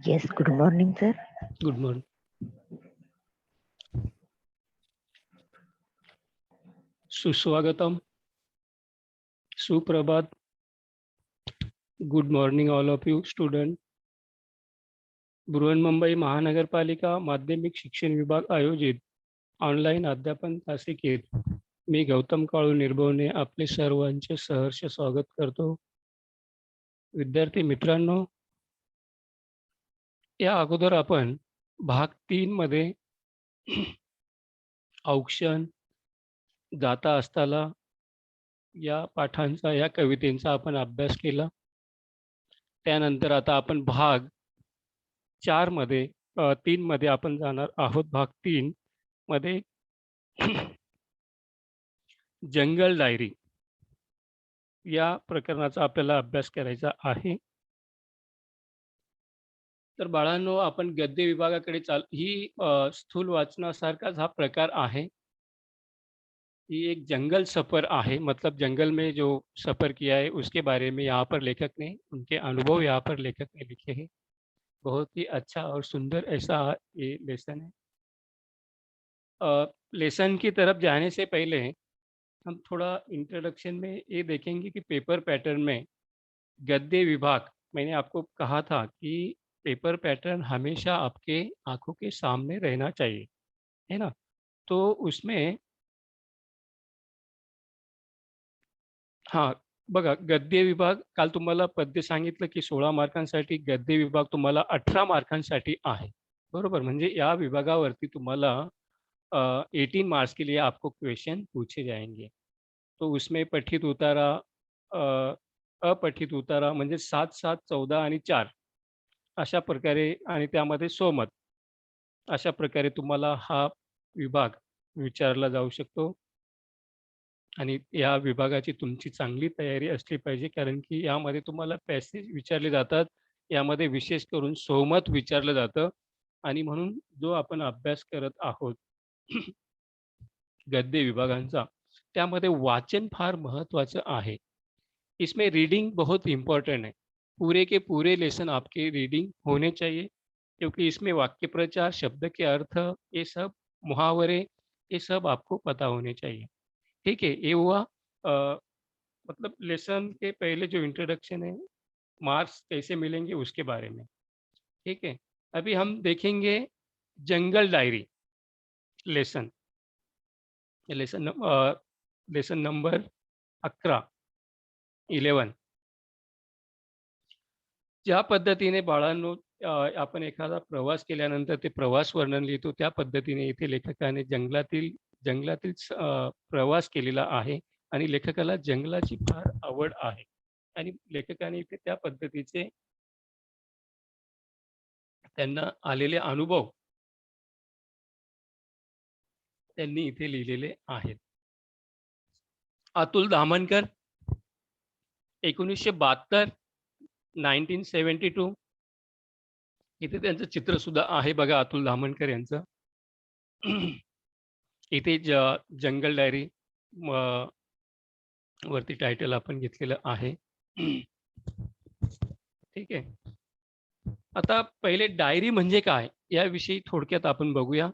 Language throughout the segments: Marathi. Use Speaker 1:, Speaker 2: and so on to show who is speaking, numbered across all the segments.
Speaker 1: Yes, good morning, sir.
Speaker 2: Good morning. Suswagatam. Suprabhat. Good morning, all of you, student. Brihanmumbai महानगरपालिका माध्यमिक शिक्षण विभाग आयोजित ऑनलाईन अध्यापन तासिकेत मी गौतम काळू निर्भवने आपले सर्वांचे सहर्ष स्वागत करतो. विद्यार्थी मित्रांनो, या अगोदर आपण भाग 3 मध्ये औक्षण, जाता असताला या पाठांचा, या कवितेचा आपण अभ्यास केला. त्यानंतर आता आपण भाग 4 मध्ये 3 मध्ये आपण जाणार आहोत. भाग 3 मध्ये जंगल डायरी या प्रकरणाचा आपल्याला अभ्यास करायचा आहे. तर बाळांनो, आपण गद्य विभागाकडे ही स्थूल वाचनासारखाच हा प्रकार है. ये एक जंगल सफ़र आहे. मतलब जंगल में जो सफ़र किया है उसके बारे में यहाँ पर लेखक ने, उनके अनुभव यहाँ पर लेखक ने लिखे हैं. बहुत ही अच्छा और सुंदर ऐसा ये लेसन है. लेसन की तरफ जाने से पहले हम थोड़ा इंट्रोडक्शन में ये देखेंगे कि पेपर पैटर्न में गद्य विभाग, मैंने आपको कहा था कि पेपर पैटर्न हमेशा आपके आंखों के सामने रहना चाहिए, है ना. तो उसमें हाँ, बघा, गद्य विभाग काल तुम्हाला पद्य सांगितलं की 16 मार्कांसाठी, गद्य विभाग तुम्हाला 18 मार्कांसाठी आहे. बरोबर. म्हणजे या विभागावरती तुम्हाला 18 मार्क्स के लिए आपको क्वेश्चन पूछे जाएंगे. तो उसमें पठित उतारा, अपठित उतारा म्हणजे 7, 7, 14 आणि 4 अशा प्रकारे, आणि त्यामध्ये सोमत अशा प्रकारे तुम्हाला हा विभाग विचारला जाऊ शकतो. आणि या विभागाची तुमची चांगली तयारी असली पाहिजे, कारण की यामध्ये तुम्हाला पॅसेज विचारले जातात. यामध्ये विशेष करून सोमत विचारलं जातं. आणि म्हणून जो आपण अभ्यास करत आहोत गद्य विभागांचा, त्यामध्ये वाचन फार महत्त्वाचं आहे. इसमें रीडिंग बहुत इम्पोर्टेंट है. पूरे के पूरे लेसन आपके रीडिंग होने चाहिए, क्योंकि इसमें वाक्य प्रचार, शब्द के अर्थ, ये सब मुहावरे, ये सब आपको पता होने चाहिए. ठीक है. ये हुआ मतलब लेसन के पहले जो इंट्रोडक्शन है, मार्क्स कैसे मिलेंगे उसके बारे में. ठीक है. अभी हम देखेंगे जंगल डायरी लेसन. Lesson number 11. ज्या पद्धतीने बाळांनो आपण एखादा प्रवास केल्यानंतर ते प्रवास वर्णन लिहितो, त्या पद्धतीने इथे लेखकाने जंगलातील प्रवास केलेला आहे. आणि लेखकाला जंगलाची फार आवड आहे, आणि लेखकाने इथे त्या पद्धतीचे त्यांना आलेले अनुभव त्यांनी इथे लिहिलेले आहेत. अतुल धामनकर, 1972, 1972. इथे त्यांचं चित्र सुद्धा आहे बघा, अतुल धामनकर यांचं. इथे जंगल डायरी वरती टायटल आपण घेतलेलं आहे. ठीक आहे. आता पहिले डायरी म्हणजे काय याविषयी थोडक्यात आपण बघूया.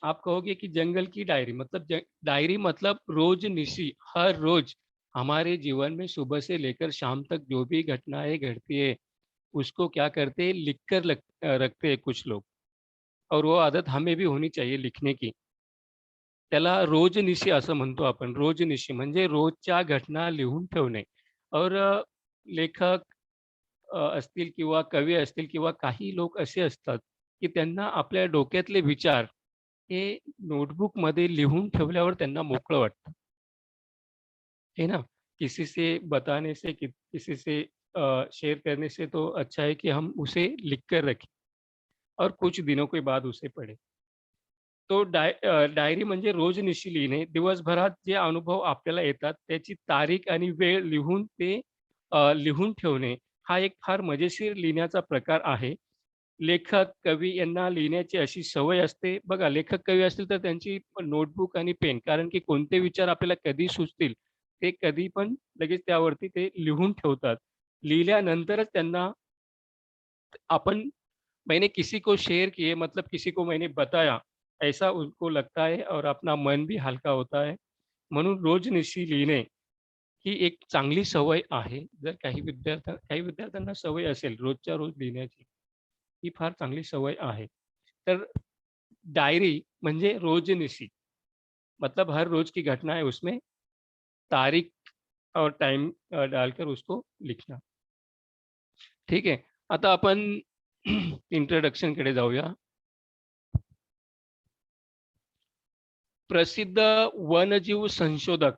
Speaker 2: आप कहोगे कि जंगल की डायरी मतलब डायरी मतलब रोज निशी, हर रोज हमारे जीवन में सुबह से लेकर शाम तक जो भी घटनाएं घटती है उसको क्या करते हैं, लिख कर रखते हैं कुछ लोग. और वो आदत हमें भी होनी चाहिए लिखने की. त्याला रोजनिशी असं म्हणतो आपण. रोजनिशी म्हणजे रोजच्या घटना लिहून ठेवणे. और लेखक असतील किंवा कवी असतील किंवा काही लोक असे असतात की त्यांना आपल्या डोक्यातले विचार हे नोटबुकमध्ये लिहून ठेवल्यावर त्यांना मोकळं वाटतं, है ना. किसी से बताने से, किसी से शेयर करने से तो अच्छा है कि हम उसे लिख कर रखें और कुछ दिनों के बाद उसे पढ़ें. तो डायरी म्हणजे रोजनिशी लिहिणे. दिवसभरात जे अनुभव आपल्याला येतात त्याची तारीख आणि वेळ लिहून ते लिहून ठेवणे हा एक फार मजेशीर लिहिण्याचा प्रकार आहे. लेखक, कवी यांना लिहिण्याची अशी सवय असते. बघा, लेखक, कवी असतील तर त्यांची नोटबुक आणि पेन, कारण की कोणते विचार आपल्याला कधी सुचतील ते कधी पण लगेच त्यावरती ते लिहून ठेवतात. लिहिल्यानंतरच त्यांना अपन मैंने किसी को शेयर किए मतलब किसी को मैंने बताया, ऐसा उनको लगता है और अपना मन भी हलका होता है. म्हणून रोजनिशी लिहिणे ही एक चांगली सवय आहे. जर काही विद्यार्थ्यांना सवय असेल रोजच्या रोज लिहिण्याची, ही फार चांगली सवय आहे. तर डायरी म्हणजे रोजनिशी, मतलब हर रोज की घटना है उसमें तारीख और टाइम डालकर उसको लिखना. ठीक आहे. आता आपण इंट्रोडक्शनकडे जाऊया. प्रसिद्ध वन्यजीव संशोधक,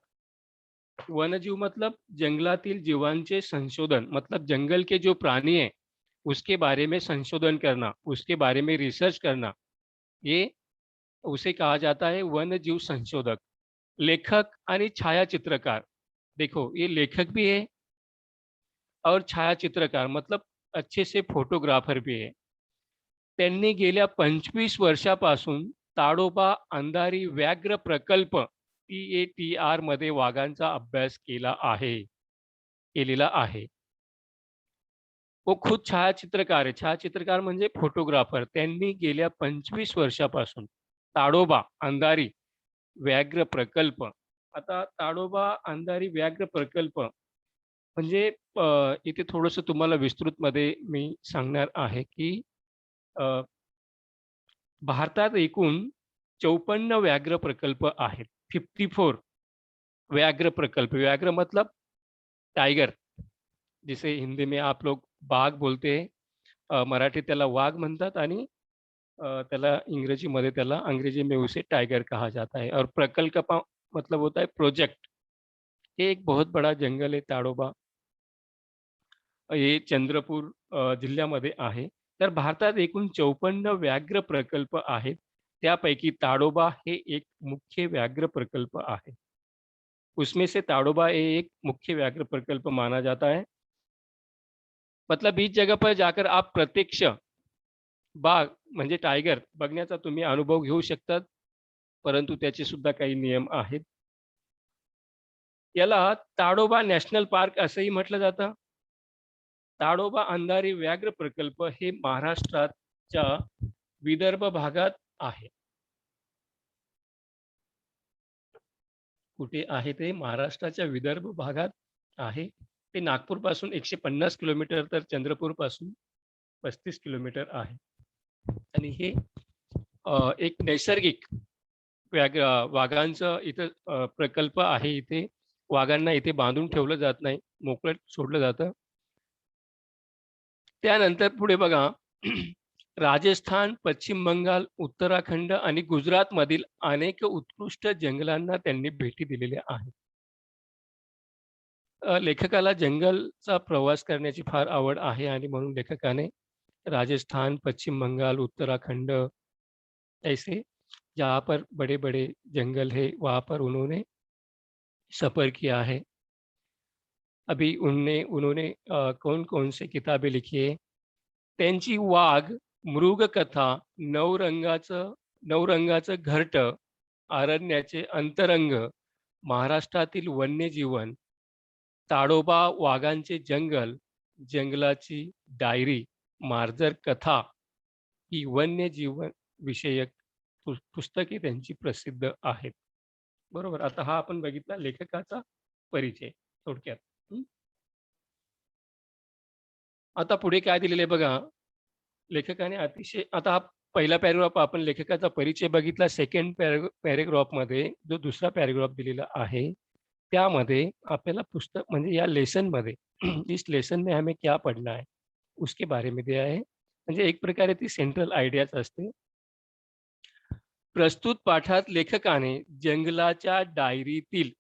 Speaker 2: वन्यजीव मतलब जंगलातील जीवांचे संशोधन, मतलब जंगल के जो प्राणी है उसके बारे में संशोधन करना, उसके बारे में रिसर्च करना, ये उसे कहा जाता है वन्यजीव संशोधक. लेखक आणि छायाचित्रकार, देखो ये लेखक भी है और छायाचित्रकार मतलब अच्छे से फोटोग्राफर भी है. त्यांनी गेल्या 25 वर्षापासून ताडोबा अंधारी व्याघ्र प्रकल्प TATR मध्ये वाघांचा अभ्यास केलेला आहे. वो खुद छायाचित्रकार आहे. छायाचित्रकार म्हणजे फोटोग्राफर. त्यांनी गेल्या 25 वर्षापासून ताडोबा अंधारी व्याघ्र प्रकल्प. आता ताडोबा अंधारी व्याघ्र प्रकल्प म्हणजे इथे थोडंसं तुम्हाला विस्तृतमध्ये मी सांगणार आहे, की अ, भारतात एकूण 54 व्याघ्र प्रकल्प आहेत. 54 व्याघ्र प्रकल्प. व्याघ्र मतलब टाइगर, जिसे हिंदी में आप लोग बाघ बोलते हैं. मराठीत त्याला वाघ म्हणतात आणि त्याला इंग्रजीमध्ये त्याला अंग्रेजी में उसे टाइगर कहा जाता है. और प्रकल्प का मतलब होता है प्रोजेक्ट. ये एक बहुत बड़ा जंगल है ताडोबा. हे चंद्रपूर जिल्ह्यामध्ये आहे. तर भारतात एकूण 54 व्याघ्र प्रकल्प आहेत. त्यापैकी ताडोबा हे एक मुख्य व्याघ्र प्रकल्प आहे. उसमें से ताडोबा ये एक मुख्य व्याघ्र प्रकल्प माना जाता है. मतलब इस जगह पर जाकर आप प्रत्यक्ष बाघ म्हणजे टायगर बघण्याचा तुम्ही अनुभव घेऊ शकतात. परंतु त्याचे सुद्धा काही नियम आहेत. याला ताडोबा नॅशनल पार्क असंही म्हटलं जातं. ताडोबा अंधारी व्याघ्र प्रकल्प हे महाराष्ट्राच्या विदर्भ भागात आहे. कुठे आहे ते? महाराष्ट्राच्या विदर्भ भागात आहे. ते नागपूरपासून 150 किलोमीटर तर चंद्रपूरपासून 35 किलोमीटर आहे. आणि हे एक नैसर्गिक वाघांचं इथं प्रकल्प आहे इथे. वाघांना इथे बांधून ठेवलं जात नाही, मोकळं सोडलं जातं. त्यानंतर पुढे बघा, राजस्थान, पश्चिम बंगाल, उत्तराखंड आणि गुजरातमधील अनेक उत्कृष्ट जंगलांना त्यांनी भेटी दिलेल्या आहेत. लेखकाला जंगलचा प्रवास करण्याची फार आवड आहे आणि म्हणून लेखकाने राजस्थान, पश्चिम बंगाल, उत्तराखंड ऐसे जहाँ पर बड़े-बड़े जंगल है वहाँ पर उन्होंने सफ़र किया है. अभी उन्होंने कौन-कौन से किताबें लिखी है? त्यांची वाघ, मृगकथा, नवरंगाचं घरटं, अरण्याचे अंतरंग, महाराष्ट्रातील वन्यजीवन, ताडोबा वाघांचे जंगल, जंगलाची डायरी, मार्जर कथा ही वन्यजीवन विषयक पुस्तके त्यांची प्रसिद्ध आहेत. बरोबर. आता हा आपण बघितला लेखकाचा परिचय थोडक्यात. आता पुढे काय दिलेलं आहे बघा. लेखकाने अतिशय, आता हा पहिला पॅराग्राफ आपण लेखकाचा परिचय बघितला. सेकंड पॅराग्राफमध्ये जो दुसरा पॅराग्राफ दिलेला आहे, त्यामध्ये आपल्याला पुस्तक म्हणजे या लेसनमध्ये इस लेसन में हमें क्या पढ़ना है, उसके बारे में दिया है. म्हणजे एक प्रकारे ती सेंट्रल आयडियाच असते. प्रस्तुत पाठात लेखकाने जंगलाच्या डायरीतील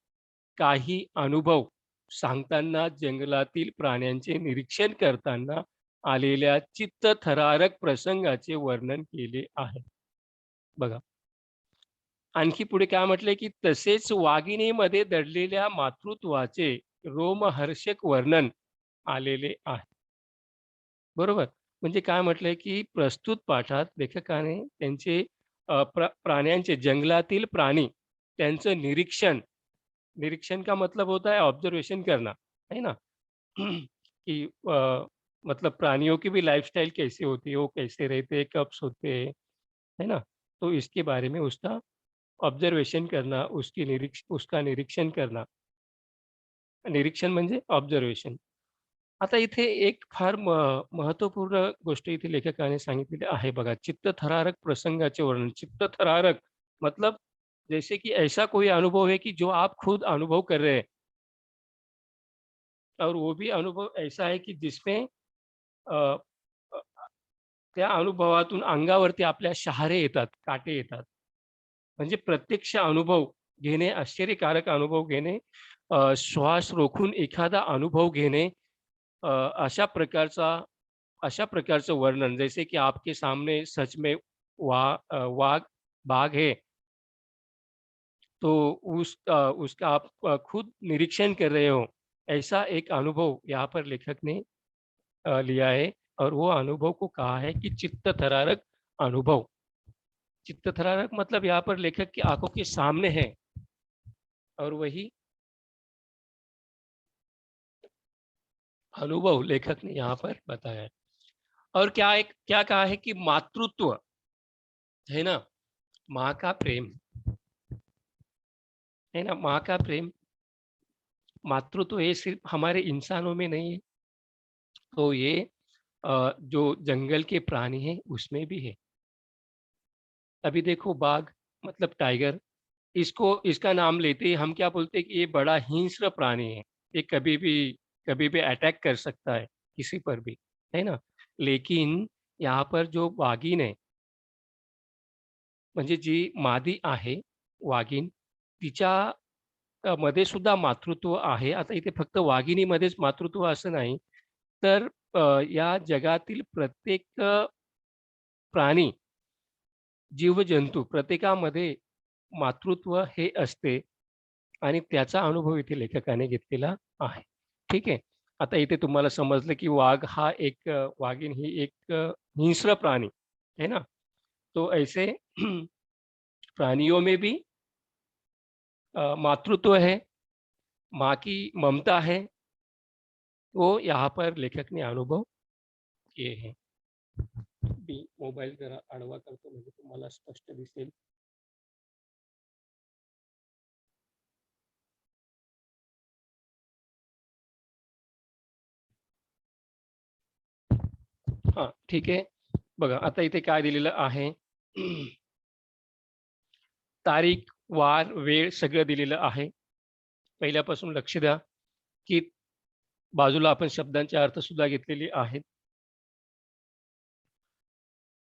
Speaker 2: काही अनुभव सांगताना जंगलातील प्राण्यांचे निरीक्षण करताना आलेल्या चित्तथरारक प्रसंगाचे वर्णन केले आहे. बघा, आणखी पुढे काय म्हटलंय, की तसेच वाघिणीमध्ये दडलेल्या मातृत्वाचे रोमहर्षक वर्णन आलेले आहे. बरोबर. म्हणजे काय म्हटलंय, की प्रस्तुत पाठात लेखकाने त्यांचे प्राण्यांचे, जंगलातील प्राणी त्यांचं निरीक्षण, निरीक्षण का मतलब होता है ऑब्जर्वेशन करना, है ना? की मतलब प्राणियों की भी लाइफ़स्टाइल कैसी होती है, वो कैसे रहते हैं, कब सोते हैं, है ना? तो इसके बारे में उसका ऑब्जर्वेशन करना, उसका निरीक्षण करना. निरीक्षण म्हणजे ऑब्झर्वेशन. आता इथे एक फार महत्त्वपूर्ण गोष्ट इथे लेखकाने सांगितलेली आहे बघा. चित्तथरारक प्रसंगाचे वर्णन. चित्तथरारक मतलब जैसे कि ऐसा कोई अनुभव है कि जो आप खुद अनुभव कर रहे हैं और वो भी अनुभव ऐसा है की जिसमें अ, अ, त्या अनुभवातून अंगावरती आपल्या शहारे येतात, काटे येतात. म्हणजे प्रत्यक्ष अनुभव घेणे, आश्चर्यकारक अनुभव घेणे, श्वास रोखून एखादा अनुभव घेणे, अ, अशा प्रकारचा अशा प्रकारचं वर्णन जैसे कि आपके सामने सच में वाघ बाघ है, तो उसका आप खुद निरीक्षण कर रहे हो, ऐसा एक अनुभव यहाँ पर लेखक ने लिया है और वो अनुभव को कहा है कि चित्तथरारक अनुभव. चित्तथरारक मतलब यहाँ पर लेखक की आँखों के सामने है और वही अनुभव लेखक ने यहाँ पर बताया है. और क्या कहा है कि मातृत्व है ना, माँ का प्रेम है ना, माँ का प्रेम, मातृत्व ये सिर्फ हमारे इंसानों में नहीं है, तो ये जो जंगल के प्राणी हैं उसमें भी है. अभी देखो बाघ मतलब टाइगर, इसको इसका नाम लेते ही हम क्या बोलते हैं कि ये बड़ा हिंस्र प्राणी है, ये कभी भी अटैक कर सकता है किसी पर भी, है ना. लेकिन यहाँ पर जो वाघीण है, म्हणजे जी मादी आहे वाघीण, तिच्या मध्ये सुद्धा मातृत्व आहे. आता इथे फक्त वाघिणीमध्येच मातृत्व असं नाही, तर या जगातील प्रत्येक प्राणी, जीवजंतू प्रत्येकामध्ये मातृत्व हे असते आणि त्याचा अनुभव इथे लेखकाने घेतलेला आहे. ठीक आहे. आता इथे तुम्हाला समजलं की वाघ हा एक वाघीण ही एक हिंस्र प्राणी है ना. तो ऐसे प्राणियों में भी मातृत्व है, माँ की ममता है, वो यहाँ पर लेखक ने अनुभव किए हैं. मी मोबाईल जरा आडवा करतो म्हणजे तुम्हाला स्पष्ट दिसेल. हां, ठीक आहे. बघा आता इथे काय दिलेलं आहे. तारीख, वार, वेळ सगळं दिलेलं आहे. पहिल्यापासून लक्ष द्या, की बाजूला आपण शब्दांचे अर्थ सुद्धा घेतलेले आहेत.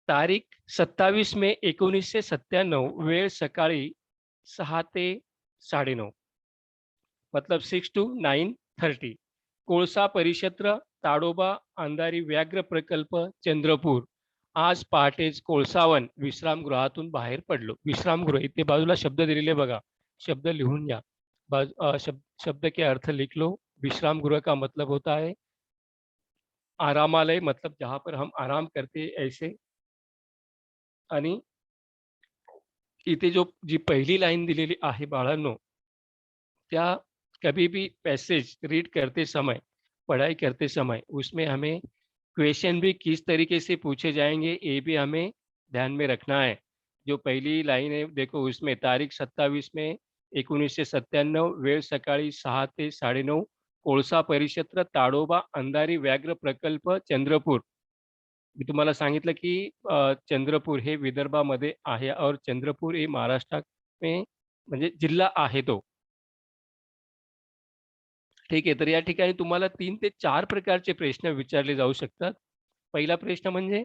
Speaker 2: तारीख 27 मे 1997, वेळ सकाळी 6 ते 9:30 मतलब 6 to 9:30. कोळसा परिक्षेत्र, ताडोबा अंधारी व्याघ्र प्रकल्प, चंद्रपूर. आज पहाटेच कोळसावन विश्रामगृहातून बाहेर पडलो. विश्रामगृह इथे बाजूला शब्द दिलेले बघा. शब्द लिहून घ्या. शब्द के अर्थ लिख लो. विश्रामगृह का मतलब होता है आरामालय, मतलब जहाँ पर हम आराम करते ऐसे. आणि इथे जी पहिली लाईन दिलेली आहे बाळांनो, क्या कभी भी पैसेज रीड करते समय, पढ़ाई करते समय उसमें हमें क्वेश्चन भी किस तरीके से पूछे जाएँगे ये भी हमें ध्यान में रखना है. जो पहली लाइन है देखो उसमें तारीख 27 में 1997, वेळ सकाळी 6 ते 9:30, कोळसा परिक्षेत्र, ताडोबा अंधारी व्याघ्र प्रकल्प, चंद्रपूर. मी तुम्हाला सांगितलं की चंद्रपूर हे विदर्भामध्ये आहे और चंद्रपूर हे महाराष्ट्रात में म्हणजे जिल्हा आहे तो. ठीक आहे. तर या ठिकाणी तुम्हाला 3 ते 4 प्रकारचे प्रश्न विचारले जाऊ शकतात. पहिला प्रश्न म्हणजे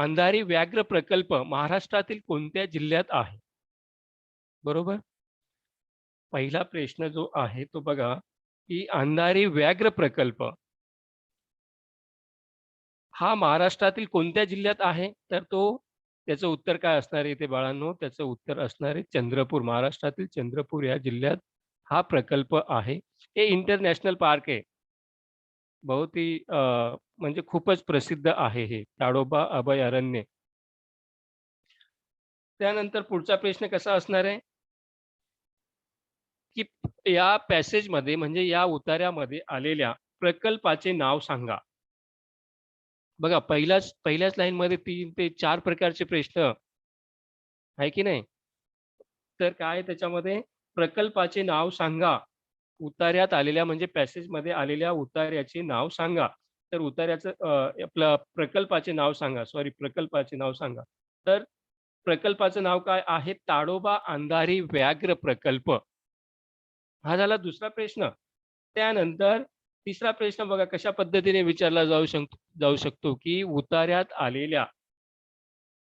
Speaker 2: अंधारी व्याघ्र प्रकल्प महाराष्ट्रातील कोणत्या जिल्ह्यात आहे? बरोबर? पहिला प्रश्न जो आहे तो बघा, की अंधारी व्याघ्र प्रकल्प हा महाराष्ट्रातील कोणत्या जिल्ह्यात आहे? तर त्याचं उत्तर काय असणार आहे इथे बाळांनो? त्याचं उत्तर असणार आहे चंद्रपूर. महाराष्ट्रातील चंद्रपूर या जिल्ह्यात हा प्रकल्प आहे. हे इंटरनॅशनल पार्क आहे. बहुत ही म्हणजे खूपच प्रसिद्ध आहे हे ताडोबा अभयारण्य. त्यानंतर पुढचा प्रश्न कसा असणार आहे, की या पॅसेजमध्ये म्हणजे या उतार्यामध्ये आलेल्या प्रकल्पाचे नाव सांगा. बघा पहिल्याच लाईनमध्ये 3 ते 4 प्रकारचे प्रश्न आहे की नाही? तर काय आहे त्याच्यामध्ये प्रकल्पाचे नाव सांगा. उतार्यात आलेल्या म्हणजे पॅसेजमध्ये आलेल्या उतार्याचे नाव सांगा. तर उतार्याचं आपलं प्रकल्पाचे नाव सांगा. सॉरी प्रकल्पाचे नाव सांगा. तर प्रकल्पाचं नाव काय आहे? ताडोबा अंधारी व्याघ्र प्रकल्प. हा झाला दुसरा प्रश्न. त्यानंतर तिसरा प्रश्न बघा कशा पद्धतीने विचारला जाऊ शकतो, की उतार्यात आलेल्या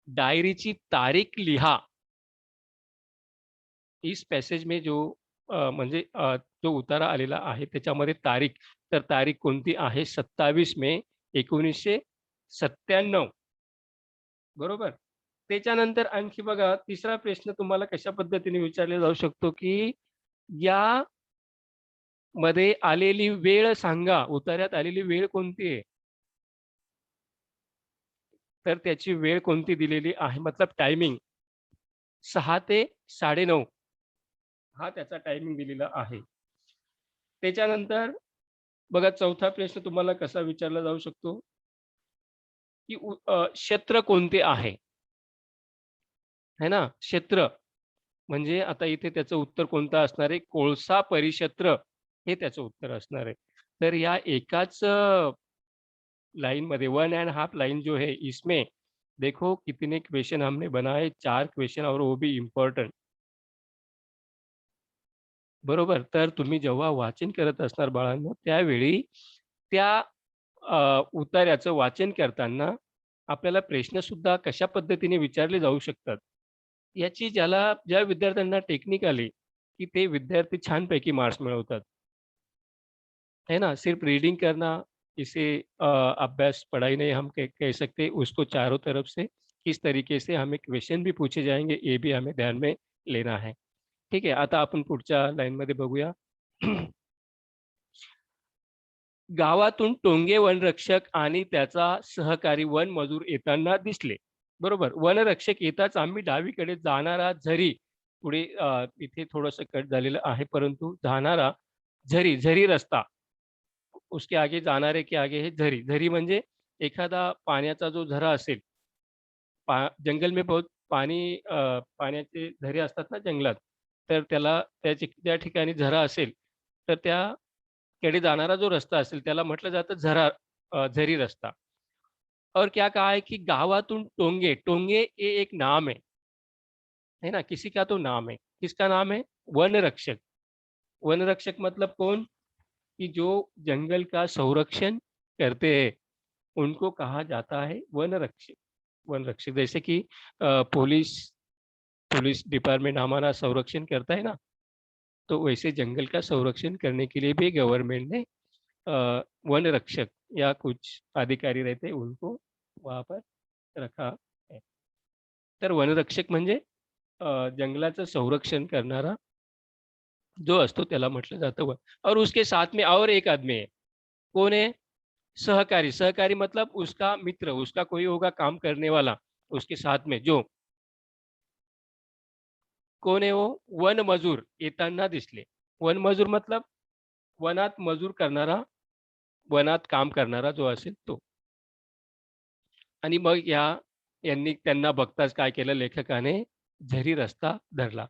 Speaker 2: डायरीची तारीख लिहा. इस पैसेज में जो म्हणजे जो उतारा आलेला आहे त्याच्यामध्ये तारीख, तर तारीख कोणती आहे? 27 मे 1997 बरोबर. त्याच्यानंतर आणखी बघा तिसरा प्रश्न तुम्हाला कशा पद्धतीने विचारला जाऊ शकतो, की यामध्ये आलेली वेळ सांगा. उतार्यात आलेली वेळ कोणती आहे? तर त्याची वेळ कोणती दिलेली आहे? मतलब टायमिंग 6 ते 9:30 हा त्याचा टायमिंग दिलेला आहे. त्याच्यानंतर बघा चौथा प्रश्न तुम्हाला कसा विचारला जाऊ शकतो, की क्षेत्र कोणते आहे? है ना? क्षेत्र म्हणजे आता इथे त्याचं उत्तर कोणतं असणार आहे? कोळसा परिक्षेत्र हे त्याचं उत्तर असणार आहे. तर या एकाच लाइनमध्ये 1 एंड हाल्फ लाइन जो है इसमें देखो कितने क्वेश्चन हमने बनाए 4 क्वेश्चन और वो भी इम्पोर्टंट. बरोबर. तर तुम्ही जेव्हा वाचन करत असणार बाळांनो, त्यावेळी त्या उतार्याचं वाचन करताना आपल्याला प्रश्नसुद्धा कशा पद्धतीने विचारले जाऊ शकतात, याची ज्या विद्यार्थ्यांना टेक्निक आली, की ते विद्यार्थी छानपैकी मार्क्स मिळवतात. है ना? सिर्फ रीडिंग करना इसे अभ्यास पढ़ाई नहीं हम कह सकते। उसको चारों तरफ से किस तरीके से हमें क्वेश्चन भी पूछे जाएँगे, ये भी हमें ध्यान में लेना है. ठीक आहे. आता आपण पुढच्या लाईनमध्ये बघूया. गावातून टोंगे वनरक्षक आणि त्याचा सहकारी वनमजूर येताना दिसले. बरोबर. वनरक्षक येताच आम्ही डावीकडे जाणारा झरी पुढे इथे थोडंसं कट झालेलं आहे, परंतु जाणारा झरी रस्ता उसके आगे जाणारे के आगे है झरी. झरी म्हणजे एखादा पाण्याचा जो झरा असेल, जंगल में बहुत पाण्याचे झरे असतात ना जंगलात, तर त्या ठिकाणी झरा असेल, तर त्याकडे जाणारा जो रस्ता असेल त्याला म्हटलं जातं झरी रस्ता. और क्या कहा है कि गावातून टोंगे, टोंगे ये एक नाम है ना? किसी का तो नाम है. किसका नाम है? वनरक्षक. वनरक्षक मतलब कौन? कि जो जंगल का संरक्षण करते हैं, उनको कहा जाता है वनरक्षक. वनरक्षक जैसे कि पुलिस पुलिस डिपार्टमेंट हमारा संरक्षण करता है ना, तो वैसे जंगल का संरक्षण करने के लिए भी गवर्नमेंट ने वनरक्षक या कुछ अधिकारी रहते हैं, उनको वहाँ पर रखा है. तर वनरक्षक म्हणजे जंगलाचं संरक्षण करणारा जो असतो त्याला म्हटलं जातं और उसके साथ में और एक आदमी है. कौन है? सहकारी. सहकारी मतलब उसका मित्र, उसका कोई होगा काम करने वाला, उसके साथ में जो. कोण आहे वो? वनमजूर येताना दिसले. वनमजूर मतलब वनात मजूर करणारा, वनात काम करणारा जो असेल तो. आणि मग यांनी त्यांना बघताच काय केलं लेखकाने झरी रस्ता धरला.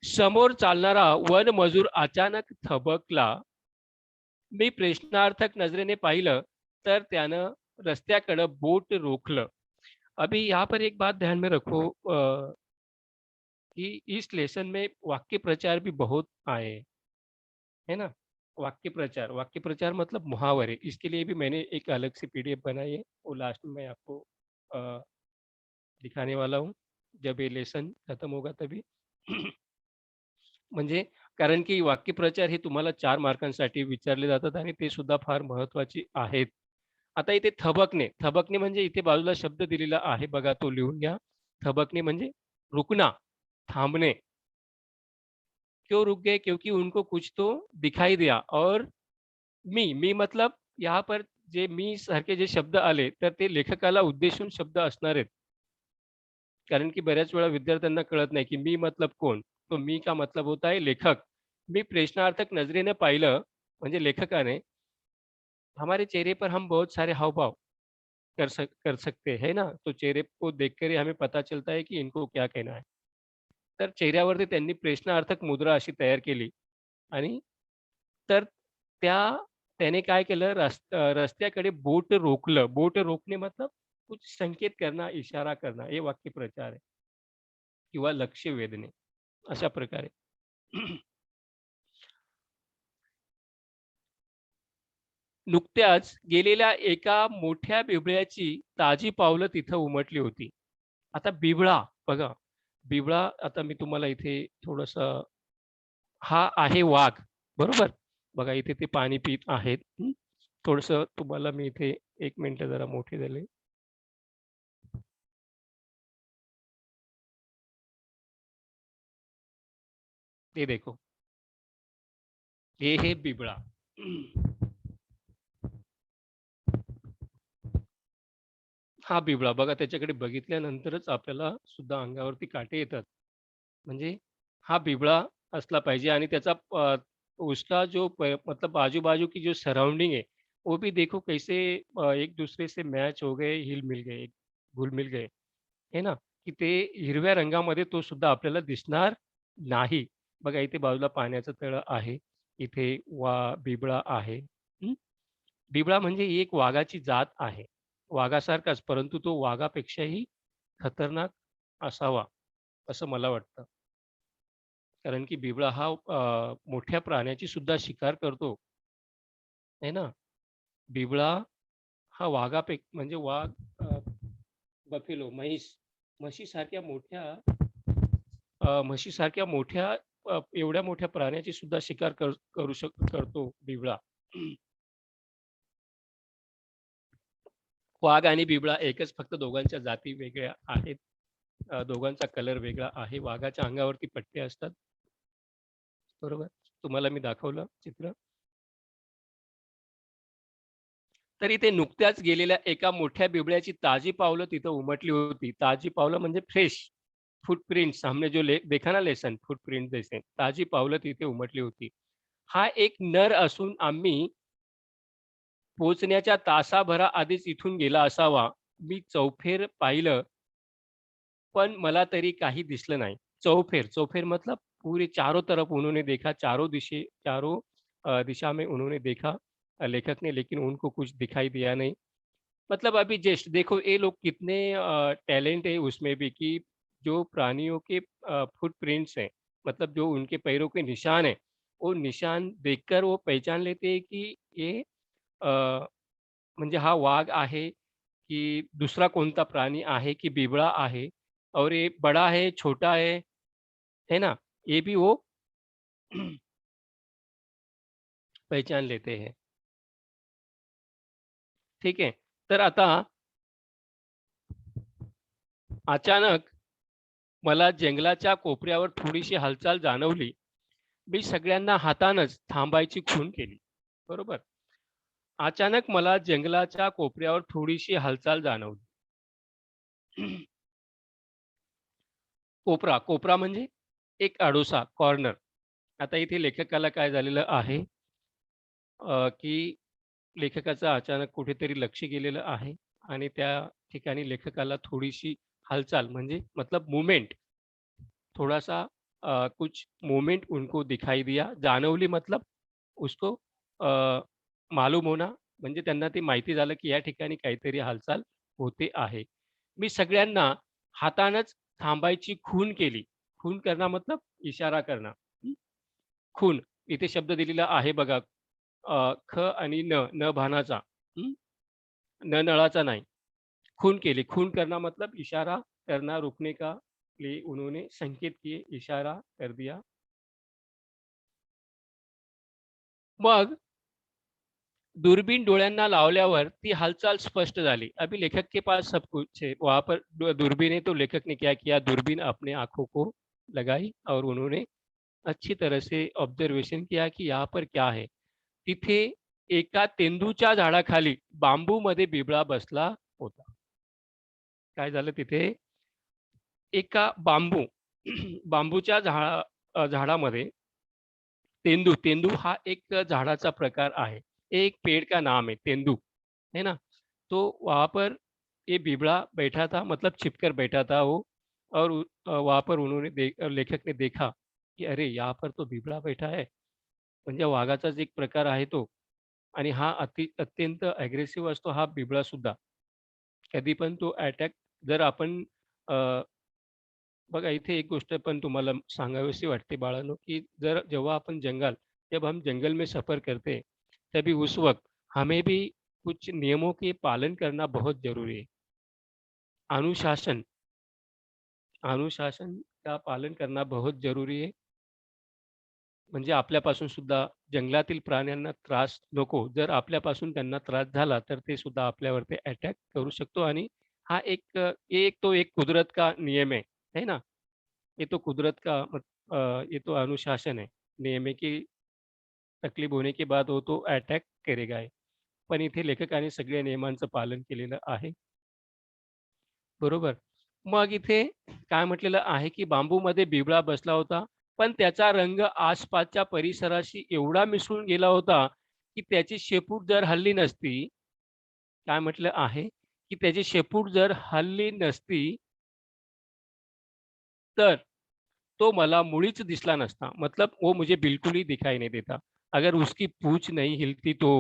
Speaker 2: समोर चालणारा वनमजूर अचानक थबकला. मी प्रश्नार्थक नजरेने पाहिलं तर त्यानं रस्त्याकडं बोट रोखलं. अभी यहाँ पर एक बात ध्यान में रखो कि इस लेसन में वाक्य प्रचार भी बहुत आए हैं, है ना? वाक्य प्रचार मतलब मुहावरे. इसके लिए भी मैंने एक अलग से पीडीएफ बनाई है, वो लास्ट में मैं आपको अ, दिखाने वाला हूँ, जब ये लेसन खत्म होगा तभी. म्हणजे कारण की वाक्यप्रचार हे तुम्हाला 4 मार्कांसाठी विचारले जातात आणि ते सुद्धा फार महत्त्वाचे आहेत. आता इथे थबकणे म्हणजे इथे बाजूला शब्द दिलेला आहे बघा तो लिहून घ्या. थबकणे म्हणजे रुकना, थांबणे. क्यों रुक गए? क्योंकि उनको कुछ तो दिखाई दिया और मी मतलब यहाँ पर जे मी सारखे जे शब्द आले, तर ते लेखकाला उद्देशून शब्द असणार आहेत. कारण की बऱ्याच वेळा विद्यार्थ्यांना कळत नाही, की मी मतलब कोण? तो मी का मतलब होता है लेखक. मी प्रश्नार्थक नजरेने पाहिलं, म्हणजे लेखकाने हमारे चेहरे पर हम बहुत सारे हाव-भाव कर सकते हैं ना, तो चेहरे को देखकर ही हमें पता चलता है की इनको क्या कहना है. तर चेहऱ्यावरती त्यांनी प्रश्नार्थक मुद्रा अशी तयार केली आणि तर त्याने काय केलं रस्त्याकडे बोट रोखलं. बोट रोकणे मतलब कुछ संकेत करना, इशारा करना हे वाक्यप्रचार आहे किंवा लक्ष वेधणे अशा प्रकारे. नुकत्याच गेलेल्या एका मोठ्या बिबळ्याची ताजी पावलं तिथं उमटली होती. आता बिबळा बघा, बिबळा आता मी तुम्हाला इथे थोडंसं हा आहे वाघ, बरोबर? बघा इथे ते पाणी पीत आहेत. थोडंसं तुम्हाला मी इथे 1 मिनिटं जरा मोठे झाले. ये देखो. हे हे बिबळा. हा बिबळा बघा त्याच्याकडे बघितल्यानंतरच आपल्याला सुद्धा अंगावरती काटे येतात. म्हणजे हा बिबळा असला पाहिजे आणि त्याचा उसका जो मतलब आजू-बाजू की जो सराउंडिंग है, वो भी देखो कैसे एक दूसरे से मैच हो गए, हिल-मिल गए, घुल-मिल गए, है ना? की ते हिरव्या रंगामध्ये तो सुद्धा आपल्याला दिसणार नाही. बघा इथे बाजूला पाण्याचं तळं आहे. इथे बिबळा आहे. बिबळा म्हणजे ही एक वाघाची जात आहे. वाघासारखाच परंतु तो वाघापेक्षाही खतरनाक असावा, असं मला वाटतं. कारण की बिबळा हा मोठ्या प्राण्याची सुद्धा शिकार करतो, आहे ना. बिबळा हा म्हणजे वाघ, बफेलो, म्हशीसारख्या मोठ्या म्हशीसारख्या मोठ्या एवढ्या मोठ्या प्राण्याची सुद्धा शिकार करतो बिबळा. वाघ आणि बिबळा एकच, फक्त दोघांच्या जाती वेगळ्या आहेत. दोघांचा कलर वेगळा आहे. वाघाच्या अंगावरती पट्टे असतात. बरोबर. तुम्हाला मी दाखवलं चित्र. तरी ते नुकत्याच गेलेल्या एका मोठ्या बिबळ्याची ताजी पावलं तिथं उमटली होती. ताजी पावलं म्हणजे फ्रेश फुटप्रिंट्स, हमने जो देखा ना लेसन फुटप्रिंट जैसे ताजी पावलं तिथे उमटली होती. हा एक नर असून आम्ही पोहोचण्याच्या तासाभरा आधीच इथून गेला असावा. मी चौफेर पाहिलं, पण मला तरी काही दिसलं नाही. चौफेर, चौफेर मतलब पूरे चारों तरफ उन्होंने देखा, चारों दिशा में उन्होंने देखा लेखक ने, लेकिन उनको कुछ दिखाई दिया नहीं. मतलब अभी जस्ट देखो ये लोग कितने टैलेंट है उसमें भी कि जो प्राणियों के फुटप्रिंट्स हैं, मतलब जो उनके पैरों के निशान हैं, वो निशान देखकर वो पहचान लेते हैं कि ये अ, म्हणजे हा वाघ आहे, की दूसरा कोणता प्राणी आहे, की बिबळा आहे और ये बड़ा है, छोटा है ना? ये भी वो पहचान लेते हैं. ठीक आहे. तर आता अचानक मला जंगलाच्या कोपऱ्यावर थोडीशी हालचाल जाणवली. मी सगळ्यांना हातानंच थांबायची खूण केली. बरोबर. अचानक मला जंगलाच्या कोपऱ्यावर थोडीशी हालचाल जाणवली. कोपरा, कोपरा म्हणजे एक आडोसा, कॉर्नर. आता इथे लेखकाला काय झालेलं आहे, की लेखकाचं अचानक कुठेतरी लक्ष गेलेलं आहे आणि त्या ठिकाणी लेखकाला थोडीशी हालचाल म्हणजे मतलब मूव्हमेंट, थोड़ा-सा कुछ मूवमेंट उनको दिखाई दिया. जाणवली मतलब उसको मालूम होना, म्हणजे त्यांना ते माहिती झालं, की या ठिकाणी काहीतरी हालचाल होते आहे. मी सगळ्यांना हातानंच थांबायची खूण केली. खूण करणं मतलब इशारा करणं. हं. खूण इथे शब्द दिलेला आहे बघा. ख आणि न भानाचा. हं. नळाचा नाही. खून केली. खून करना मतलब इशारा करना, रुकने का लिए उन्होंने संकेत किए, इशारा कर दिया. मग दूरबीन डोळ्यांना लावल्यावर ती हालचाल स्पष्ट झाली. अभी लेखक के पास सब कुछ है. वहाँ पर दूरबीन है तो लेखक ने क्या किया, दूरबीन अपने आँखों को लगाई और उन्होंने अच्छी तरह से ऑब्जर्वेशन किया की यहाँ पर क्या है. तिथे एका तेंदूच्या झाडाखाली बांबूमध्ये बिबळा बसला होता. काय झालं तिथे एका बांबूच्या झाडामध्ये तेंदू हा एक झाडाचा प्रकार आहे. एक पेड़ का नाम है तेंदू, है ना? तो वहाँ पर ये बिबला बैठा था, मतलब छिपकर बैठा था वो। और वहाँ पर लेखक ने देखा की अरे यहाँ पर तो बिबला बैठा आहे. म्हणजे वाघाचाच एक प्रकार आहे तो. आणि हा अत्यंत अग्रेसिव्ह असतो हा बिबळा सुद्धा. कधी पण तो अटॅक जर आपण बघा इथे एक गोष्ट पण तुम्हाला सांगावीशी वाटते बाळांनो, की जेव्हा आपण जब हम जंगल में सफ़र करते हैं, तभी उस वक़्त हमें भी कुछ नियमों के पालन करना बहुत ज़रूरी है. अनुशासन अनुशासन का पालन करना बहुत ज़रूरी है. म्हणजे आपल्यापासून सुद्धा जंगलातील प्राण्यांना त्रास नको. जर आपल्यापासून त्यांना त्रास झाला, तर ते सुद्धा आपल्यावरती अटॅक करू शकतो आणि हा एक कुदरत का नियम है ना? ये तो कुदरत का ये तो अनुशासन है. नियम है की तकलीफ होने के बाद वो तो अटॅक करेगा है. पण इथे लेखकाने सगळ्या नियमांचं पालन केलेलं आहे. बरोबर. मग इथे काय म्हटलेलं आहे, की बांबूमध्ये बिबळा बसला होता, पण त्याचा रंग आसपासच्या परिसराशी एवढा मिसळून गेला होता, की त्याची शेपूट जर हलली नसती, काय म्हटलं आहे, की त्याची शेपूट जर हलली नसती, तर तो मला मुळीच दिसला नसता. मतलब वो मुझे बिल्कुल ही दिखाई नहीं देता. अगर उसकी पूँछ नहीं हिलती तो.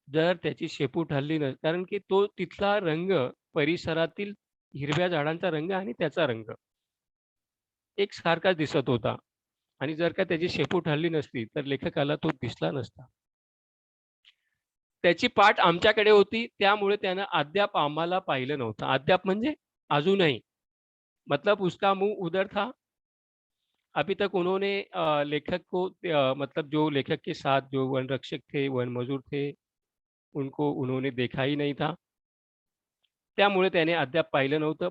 Speaker 2: जर त्याची शेपूट हलली नाही कारण की तो तिथला रंग परिसरातील हिरव्या झाडांचा रंग आणि त्याचा रंग एकसारखाच दिसत होता आणि जर का त्याची शेपूट हलली नसती, तर लेखकाला तो दिसला नसता. त्याची पाठ आमच्याकडे होती, त्यामुळे त्यानं अद्याप आम्हाला पाहिलं नव्हतं. अद्याप म्हणजे अजूनही. मतलब उसका मुँह उधर था. अभी तक उन्होंने लेखक को मतलब जो लेखक के साथ जो वन रक्षक थे, वन मजूर थे, उनको उन्होंने देखा ही नहीं था. त्यामुळे त्याने अद्याप पाहिलं नव्हतं.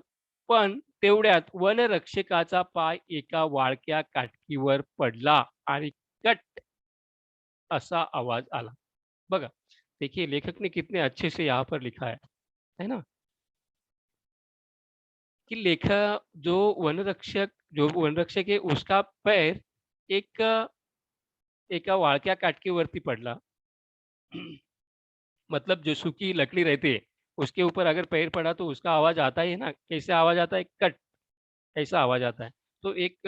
Speaker 2: पण तेवढ्यात वनरक्षकाचा पाय एका वाळक्या काटकीवर पडला आणि कट असा आवाज आला. बघा, देखिए लेखक ने कितने अच्छे से यहाँ पर लिखा है ना? कि जो वनरक्षक है उसका पैर एक एका वाळक्या काटकीवरती पडला. मतलब जो सूखी लकड़ी रहती है, उसके ऊपर अगर पैर पड़ा तो उसका आवाज़ आता ही है ना, कैसे आवाज़ आता है? कट ऐसा आवाज आता है. तो एक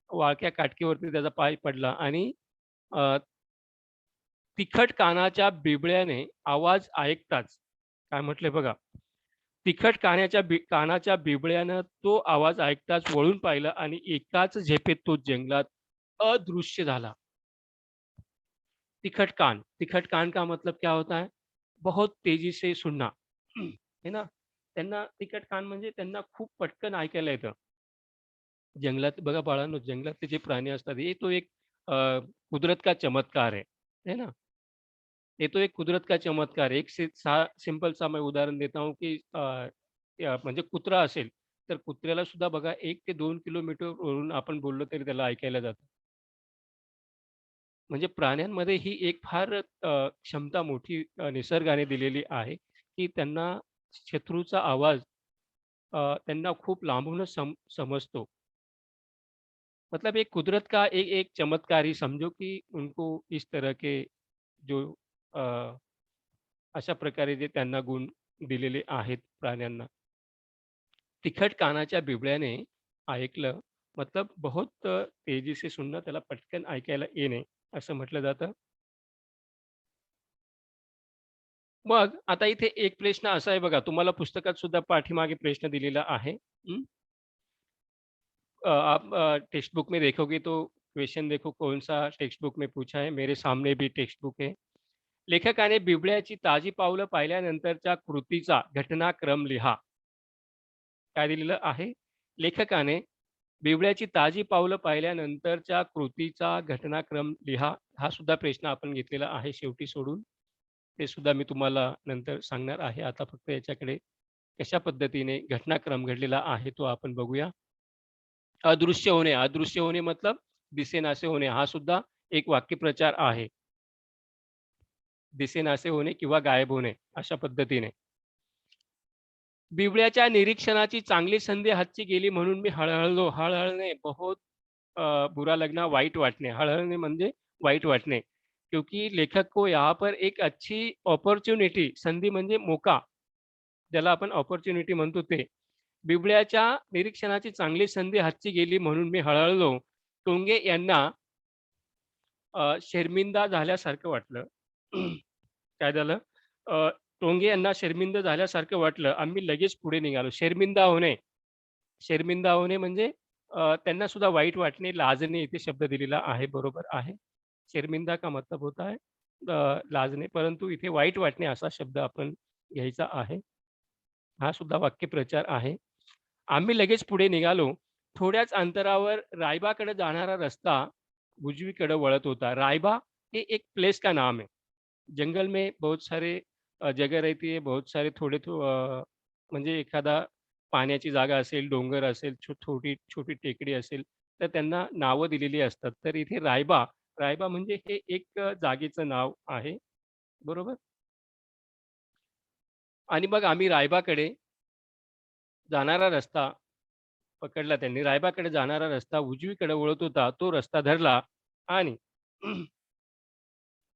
Speaker 2: वाळक्या काटकीवरती त्याचा पाय पडला आणि अ, तिखट कानाच्या बिबळ्याने आवाज ऐकताच काय म्हटलंय बघा, कानाच्या बिबळ्यानं तो आवाज ऐकताच वळून पाहिलं आणि एकाच झेपेत तो जंगलात अदृश्य झाला. तिखट कान का मतलब क्या होता है? बहुत तेजी से सुनना. है ना? त्यांना तिखट कान म्हणजे त्यांना खूप पटकन ऐकायला येतं. जंगलात बघा बाळांनो, जंगलातले जे प्राणी असतात, ये तो एक अ, कुदरत का चमत्कार है ना? ये तो एक कुदरत का चमत्कार है. सिंपल सा मैं उदाहरण देता हूँ की म्हणजे कुत्रा असेल, तर कुत्र्याला सुद्धा बघा 1 ते 2 किलोमीटरवरून आपण बोललो तरी त्याला ऐकायला जातं. म्हणजे प्राण्यांमध्ये ही एक फार क्षमता मोठी निसर्गाने दिलेली आहे, की त्यांना शत्रूचा आवाज त्यांना खूप लांबूनच समजतो. मतलब एक कुदरत का एक चमत्कार ही समझो कि उनको इस तरह के जो अ, अशा प्रकारे जे त्यांना गुण दिलेले आहेत प्राण्यांना. तिखट कानाच्या बिबळ्याने ऐकलं, मतलब बहुत तेजी से सुनणं, त्याला पटकन ऐकायला येणे, असं म्हटलं जातं. मग आता इथे एक प्रश्न असा आहे बघा, तुम्हाला पुस्तकात सुद्धा पाठीमागे प्रश्न दिलेला आहे. हं. आप टेक्स्ट बुक में देखोगे तो क्वेश्चन देखो कौन-सा टेक्स्ट बुक में पूछा है. मेरे सामने भी टेक्स्ट बुक है. लेखकाने बिबळ्याची ताजी पावलं पाहिल्यानंतरच्या कृतीचा घटनाक्रम लिहा. काय दिलेलं आहे? लेखकाने बिबळ्याची ताजी पावलं पाहिल्यानंतरच्या कृतीचा घटनाक्रम लिहा. हा सुद्धा प्रश्न आपण घेतलेला आहे शेवटी सोडून. ते सुद्धा मी तुम्हाला नंतर सांगणार आहे. आता फक्त याच्याकडे कशा पद्धतीने घटनाक्रम घडलेला आहे तो आपण बघूया. अदृश्य होणे मतलब दिसेनासे होणे हा सुद्धा एक वाक्यप्रचार आहे. दिसेनासे होणे किंवा गायब होणे अशा पद्धतीने. बिबळ्याच्या निरीक्षणाची चांगली संधी हातची गेली म्हणून मी हळहळलो. हळहळणे बहुत बुरा लगना, वाईट वाटणे. हळहळणे म्हणजे वाईट वाटणे. क्योंकि लेखक को यहाँ पर एक अच्छी अपॉर्च्युनिटी, संधी म्हणजे मौका, ज्याला आपण अपॉर्च्युनिटी म्हणतो ते. बिबळ्याच्या निरीक्षणाची चांगली संधी हातची गेली म्हणून मी हळहळलो. टोंगे यांना शर्मिंदा झाल्यासारखं वाटलं. काय झालं? अ, टोंगे यांना शर्मिंद झाल्यासारखं वाटलं. आम्ही लगेच पुढे निघालो. शर्मिंदा होणे. शर्मिंदा होणे म्हणजे त्यांना सुद्धा वाईट वाटणे, लाजणे इथे शब्द दिलेला आहे. बरोबर आहे. शर्मिंदा का मतलब होता है लाजणे. परंतु इथे वाईट वाटणे असा शब्द आपण घ्यायचा आहे. हा सुद्धा वाक्यप्रचार आहे. आम्ही लगेच पुढे निघालो. थोड्याच अंतरावर रायबाकडे जाणारा रस्ता उजवीकडे वळत होता. रायबा हे एक प्लेस का नाम है. जंगल में बहुत सारे जगह रहती है, बहुत सारे म्हणजे एखादा पाण्याची जागा असेल, डोंगर असेल, छोटी छोटी टेकडी असेल, तर त्यांना नावं दिलेली असतात. तर इथे रायबा, रायबा म्हणजे हे एक जागेचं नाव आहे. बरोबर? आणि मग आम्ही रायबाकडे जाणारा रस्ता पकडला त्यांनी. रायबाकडे जाणारा रस्ता उजवीकडे वळत होता. तो रस्ता धरला आणि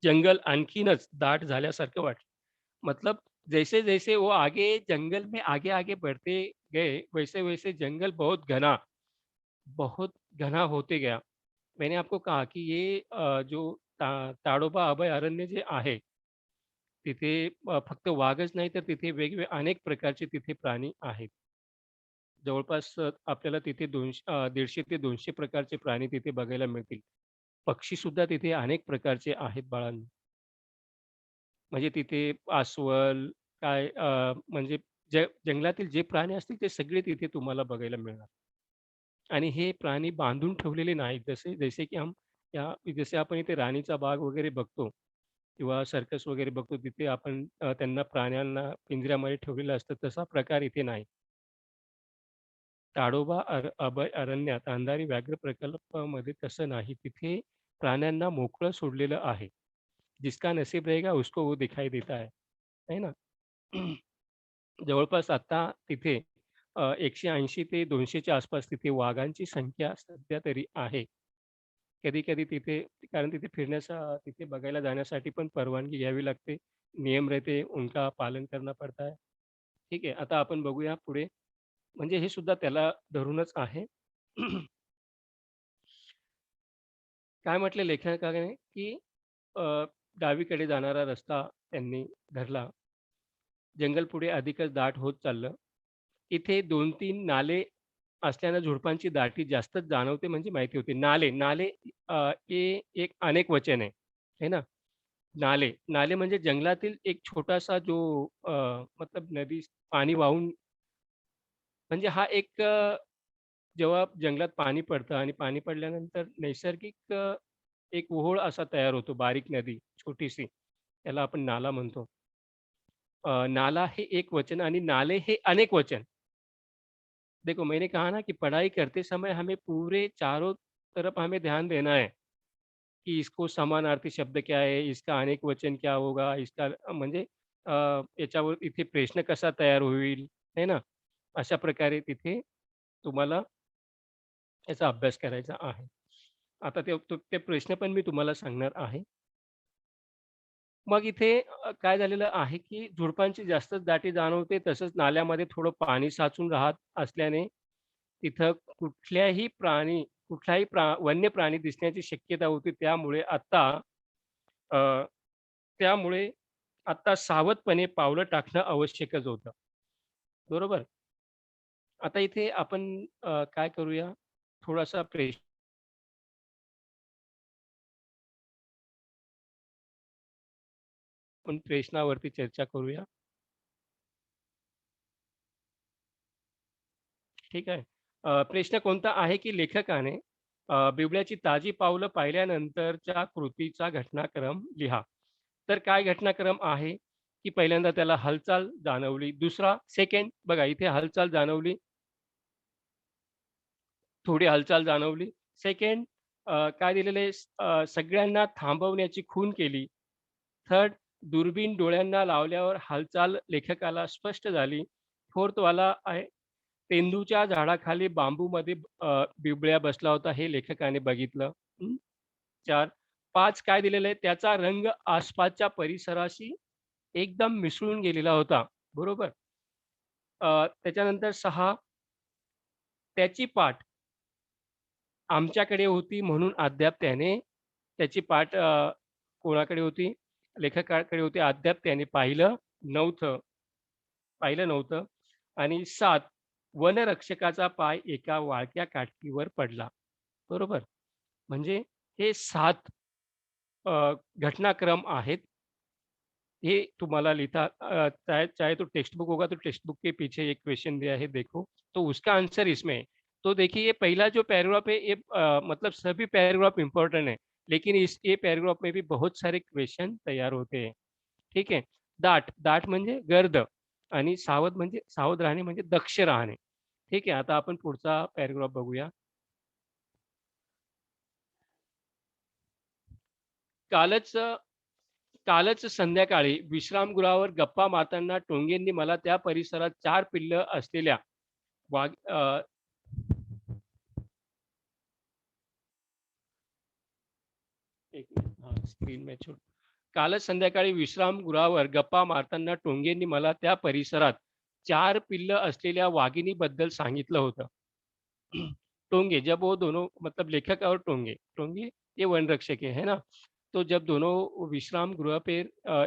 Speaker 2: जंगल आणखीनच दाट झाल्यासारखं वाटलं. मतलब जैसे-जैसे वो आगे जंगल में आगे-आगे बढ़ते गए, वैसे-वैसे जंगल बहुत घना होते गया. मैंने आपको कहा कि ये जो ताडोबा अभयारण्य जे आहे, तिथे फक्त वाघच नाही तर तिथे वेगवेगळे अनेक प्रकारचे तिथे प्राणी आहेत. जवळपास आपल्याला तिथे 150 ते 200 प्रकारचे प्राणी तिथे बघायला मिळतील. पक्षीसुद्धा तिथे अनेक प्रकारचे आहेत बाळांनो. म्हणजे तिथे अस्वल, म्हणजे जंगलातील जे प्राणी असतील ते सगळे तिथे तुम्हाला बघायला मिळणार. आणि हे प्राणी बांधून ठेवलेले नाहीत. जसे जसे की जसे आपण इथे राणीचा बाग वगैरे बघतो किंवा सर्कस वगैरे बघतो, तिथे आपण त्यांना प्राण्यांना पिंजऱ्यामध्ये ठेवलेलं असतं, तसा प्रकार इथे नाही. ताडोबा अभयारण्यात अंधारी व्याघ्र प्रकल्पामध्ये तसं नाही. तिथे प्राण्यांना मोकळं सोडलेलं आहे. जिसका नसीब रहेगा उसको वो दिखाई देता है ना? जवळपास आता तिथे 180 ते 200 च्या आसपास तिथे वाघांची संख्या सध्या तरी आहे. कधी-कधी तिथे कारण तिथे तिथे बघायला जाण्यासाठी पण परवानगी घ्यावी लागते. नियम रहते, उनका पालन करना पड़ता है. ठीक आहे. आता आपण बघूया पुढे. म्हणजे हे सुद्धा त्याला धरूनच आहे. काय म्हटले लेखकाने, की अ, डावीकडे जाणारा रस्ता त्यांनी धरला. जंगल पुढे अधिकच दाट होत चाललं. इथे 2-3 नाले असल्यानं झुडपांची दाटी जास्तच जाणवते म्हणजे माहिती होते. नाले, नाले हे एक अनेक वचन आहे. है ना? नाले, नाले म्हणजे जंगलातील एक छोटासा जो मतलब नदी पाणी वाहून म्हणजे हा एक जेव्हा जंगलात पाणी पडतं आणि पाणी पडल्यानंतर नैसर्गिक एक ओहोळ असा तयार होतो, बारीक नदी छोटीशी. त्याला आपण नाला म्हणतो. नाला हे एक वचन आणि नाले हे अनेक वचन. देखो मैंने कहा ना कि पढ़ाई करते समय हमें पूरे चारों तरफ हमें ध्यान देना है, कि इसको समानार्थी शब्द क्या है, इसका अनेक वचन क्या होगा, इसका म्हणजे याच्यावर इथे प्रश्न कसा तयार होईल, है ना? अशा प्रकारे तिथे तुम्हाला याचा अभ्यास करायचा आहे. आता ते प्रश्न पण मी तुम्हाला सांगणार आहे. मग इथे काय झालेलं आहे, की झुडपांची जास्तच दाटी जाणवते. तसंच नाल्यामध्ये थोडं पाणी साचून राहत असल्याने तिथं कुठलाही वन्य प्राणी दिसण्याची शक्यता होती. अ, त्यामुळे आता सावधपणे पावलं टाकणं आवश्यकच होतं. बरोबर? आता इथे आपण काय करूया, थोडासा आपण प्रश्नावरती चर्चा करूया. ठीक आहे. प्रश्न कोणता आहे, की लेखकाने बिबळ्याची ताजी पावलं पाहिल्यानंतरच्या कृतीचा घटनाक्रम लिहा. तर काय घटनाक्रम आहे, की पहिल्यांदा त्याला हालचाल जाणवली. दुसरा सेकंड बघा इथे हालचाल जाणवली. थोडी हालचाल जाणवली. सेकंड काय दिलेलं आहे सगळ्यांना थांबवण्याची खूण केली. थर्ड दुर्बीण डोळ्यांना लावल्यावर हालचाल लेखकाला स्पष्ट झाली. फोर्थ वाला आहे तेंदूच्या झाडाखाली बांबूमध्ये बिबळ्या बसला होता हे लेखकाने बघितलं. 4 5 काय दिलेलं आहे, त्याचा रंग आसपासच्या परिसराशी एकदम मिसळून गेलेला होता. बरोबर. त्याच्यानंतर 6 त्याची पाठ आमच्याकडे होती म्हणून अद्याप त्याने त्याची पाठ कोणाकडे होती? लेखकाकडे होती. अद्याप त्याने नव्हतं पाहिलं नव्हतं. आणि 7 वनरक्षकाचा पाय एका वाळक्या काठीवर पडला. बरोबर. म्हणजे हे 7 घटनाक्रम आहेत. ये तुम्हारा लिखा चाहे चाहे तो टेक्स्ट बुक होगा तो टेक्स्ट बुक के पीछे एक क्वेश्चन दिया है देखो, तो उसका आंसर इसमें है। तो देखिए ये पहला जो पैराग्राफ है ये मतलब सभी पैराग्राफ इम्पोर्टेंट है, लेकिन इस ये पैराग्राफ में भी बहुत सारे क्वेश्चन तैयार होते हैं, ठीक है। दाट, दाट म्हणजे गर्द आणि सावध म्हणजे सावध राहणे म्हणजे दक्ष राहणे. ठीक आहे. आता आपण पुढचा पॅराग्राफ बघूया. कालच कालच संध्याकाळी विश्रामगृहावर गप्पा मारताना टोंगेंनी मला त्या परिसरात 4 पिल्लं असलेल्या वाघ एक मिनिट हां, स्क्रीन में छोड. कालच संध्याकाळी विश्रामगृहावर गप्पा मारताना टोंगेंनी मला त्या परिसरात 4 पिल्लं असलेल्या वाघिणीबद्दल सांगितलं होतं. टोंगे जब वो दोनों मतलब लेखक और टोंगे, टोंगे ये वन रक्षक है ना? तो जब दोनों विश्राम गृह पे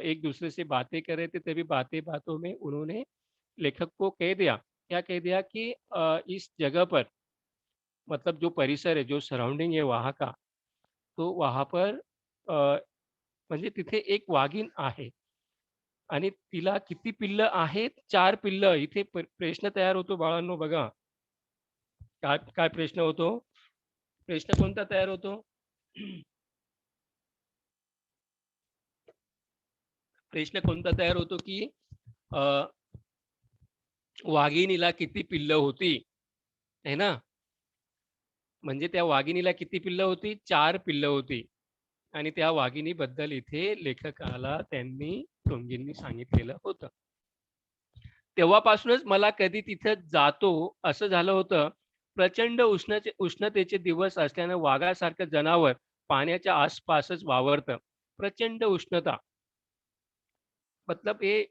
Speaker 2: एक दूसरे से बातें कर रहे थे तभी बातें-बातों में उन्होंने लेखक को कह दिया, क्या कह दिया कि इस जगह पर मतलब जो परिसर है, जो सराउंडिंग है वहाँ का, तो वहाँ पर अ, म्हणजे तिथे एक वाघीण आहे आणि तिला किती पिल्लं आहेत? 4 पिल्लं. इथे प्रश्न तयार होतो बाळांनो बघा. काय काय प्रश्न होतो? प्रश्न कोणता तयार होतो? प्रश्न कोणता तयार होतो, की अ, वाघिणीला किती पिल्लं होती? आहे ना? म्हणजे त्या वाघिणीला किती पिल्लं होती? 4 पिल्लं होती. आणि त्या वाघिणीबद्दल इथे लेखकाला टोंगेंनी सांगितलेलं होतं. तेव्हापासूनच मला कधी तिथं जातो असं झालं होतं. प्रचंड उष्णतेचे दिवस असल्यानं वाघासारखं जनावर पाण्याच्या आसपासच वावरतं. प्रचंड उष्णता मतलब ये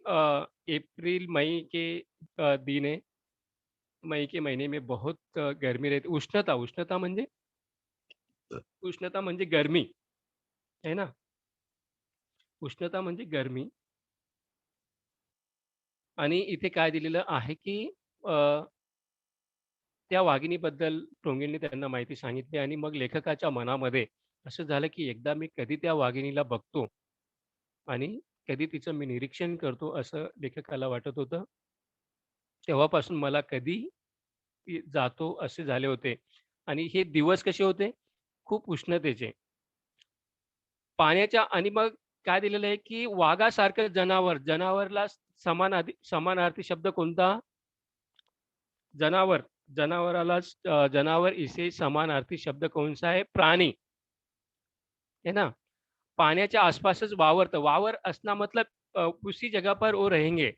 Speaker 2: अप्रैल मई के दिन है। मई के महीने में बहुत गर्मी रहती उष्णता उष्णता म्हणजे उष्णता म्हणजे गर्मी, है ना? उष्णता म्हणजे गरमी आणि इथे काय दिलेलं आहे, की अ, त्या वाघिणीबद्दल टोंगेंनी त्यांना माहिती सांगितली आणि मग लेखकाच्या मनामध्ये असं झालं, की एकदा मी कधी त्या वाघिणीला बघतो आणि कधी तिचं मी निरीक्षण करतो, असं लेखकाला वाटत होतं. तेव्हापासून मला कधी जातो असे झाले होते आणि हे दिवस कसे होते? खूप उष्णतेचे. पाण्याच्या आणि मग काय दिलेलं आहे, की वाघासारखं जनावर, जनावरला समानार्थी शब्द कोणता? जनावर. जनावर इसे समानार्थी शब्द कौन-सा है? प्राणी, है ना? पाण्याच्या आसपासच वावरतं. वावर असना मतलब उसी जगह पर वो रहेंगे.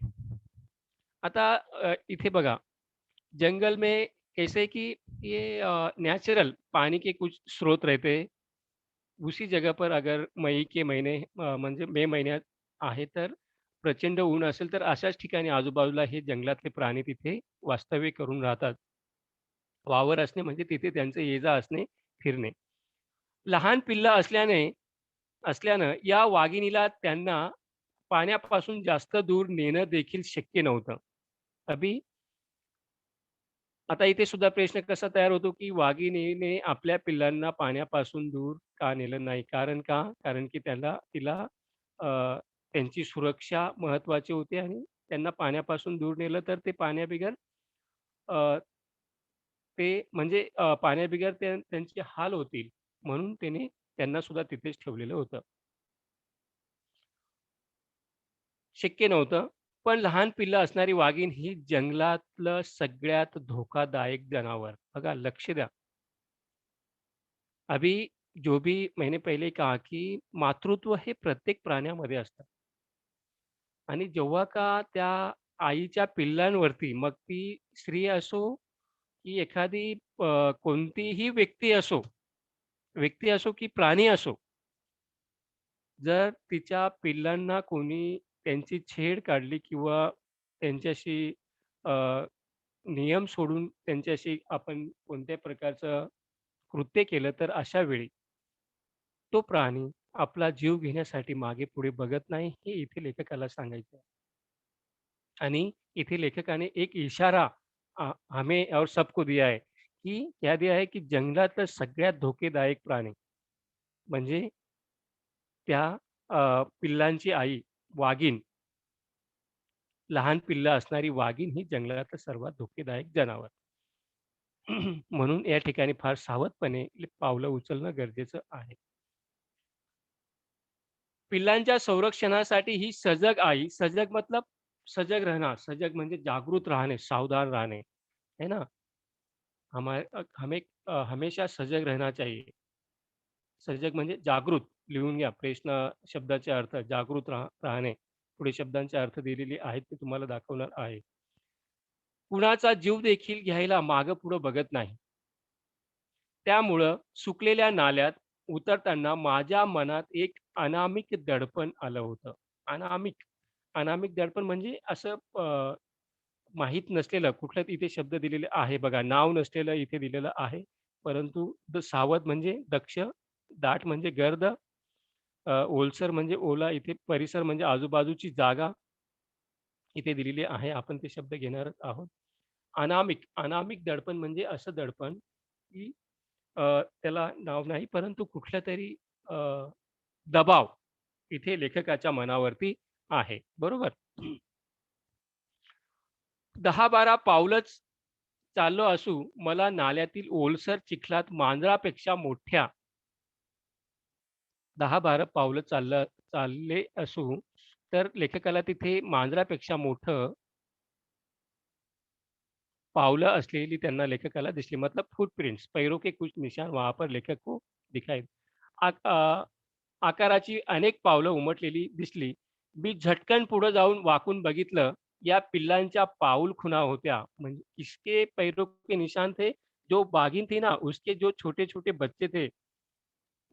Speaker 2: आता इथे बघा, जंगल में कैसे कि ये नेचुरल पानी के कुछ स्रोत रहते हैं. उसी जगह पर अगर मई के महीने म्हणजे मे महिन्यात आहे तर प्रचंड ऊन असेल तर अशाच ठिकाणी आजूबाजूला हे जंगलातले प्राणी तिथे वास्तव्य करून राहतात. वावर असणे म्हणजे तिथे त्यांचं ये-जा असणे, फिरणे. लहान पिल्लं असल्यानं या वाघिणीला त्यांना पाण्यापासून जास्त दूर नेणं देखील शक्य नव्हतं. अभी आता इथे सुद्धा प्रश्न कसा तयार होतो, की वाघिणीने आपल्या पिल्लांना पाण्यापासून दूर का नेलं नाही? कारण का? कारण की तिला अ, त्यांची सुरक्षा महत्त्वाची होती आणि त्यांना पाण्यापासून दूर नेलं तर ते पाण्याबिगर अ, ते म्हणजे पाण्याबिगर त्यांचे हाल होतील. म्हणून त्याने त्यांना सुद्धा तिथेच ठेवलेलं होतं. शक्य नव्हतं. पण लहान पिल्लं असणारी वाघीण ही जंगलातलं सगळ्यात धोकादायक जनावर. बघा लक्ष द्या. अभी जो भी मैंने पहिले कहा, की मातृत्व हे प्रत्येक प्राण्यामध्ये असतं. आणि जेव्हा का त्या आईच्या पिल्लांवरती मग ती स्त्री असो, की एखादी कोणतीही व्यक्ती असो की प्राणी असो, जर तिच्या पिल्लांना कोणी त्यांची छेड काढली किंवा त्यांच्याशी अ, नियम सोडून त्यांच्याशी आपण कोणत्याही प्रकारचं कृत्य केलं, तर अशा वेळी तो प्राणी आपला जीव घेण्यासाठी मागे-पुढे बघत नाही, हे इथे लेखकाला सांगायचं आहे. आणि इथे लेखकाने एक इशारा हमें और सबको दिया है, की क्या दिया है, की जंगलातलं सगळ्यात धोकेदायक प्राणी म्हणजे त्या पिल्लांची आई वाघीण, लहान पिल्लं असणारी वाघीण ही जंगलातलं सर्वात धोकेदायक जनावर. म्हणून या ठिकाणी फार सावधपणे पावलं उचलणं गरजेचं आहे. पिल्लांच्या संरक्षणासाठी ही सजग आई, सजग मतलब सजग रहना, सजग म्हणजे जागृत राहणे, सावधान राहणे, है ना? हमेशा सजग रहना चाहिए. सजग म्हणजे जागृत. लिहून घ्या. प्रश्न शब्दाचे अर्थ जागृत राहणे. पुढे शब्दांचे अर्थ दिलेले आहेत ते तुम्हाला दाखवणार आहे. कुणाचा जीव देखील घ्यायला मागं-पुढं बघत नाही. त्यामुळं सुकलेल्या नाल्यात उतरताना माझ्या मनात एक अनामिक दडपण आलं होतं. अनामिक, अनामिक दडपण म्हणजे असं माहीत नसलेलं कुठलं इथे शब्द दिलेले आहे बघा. नाव नसलेलं इथे दिलेलं आहे. परंतु सावध म्हणजे दक्ष, दाट म्हणजे गर्द, ओलसर म्हणजे ओला, इथे परिसर म्हणजे आजूबाजूची जागा इथे दिलेली आहे. आपण ते शब्द घेणारच आहोत. अनामिक, अनामिक दडपण म्हणजे असं दडपण, की त्याला नाव नाही परंतु कुठलातरी अ, दबाव इथे लेखकाच्या मनावरती आहे. बरोबर? 10-12 पावलंच चाललो असू, मला नाल्यातील ओलसर चिखलात मांजरापेक्षा मोठ्या 10-12 पावलं चालले असू, तर लेखकाला तिथे मांजरापेक्षा मोठं पावलं असलेली त्यांना लेखकाला दिसली. मतलब फुटप्रिंट्स, पैरों के कुछ निशान वहाँ पर लेखक को दिखाई. आकाराची अनेक पावलं उमटलेली दिसली. मी झटकन पुढे जाऊन वाकून बघितलं. या पिल्लांच्या पाऊल खुणा होत्या. म्हणजे किसके पैरों के निशान थे? जो बाघीन थी ना, उसके जो छोटे-छोटे बच्चे थे,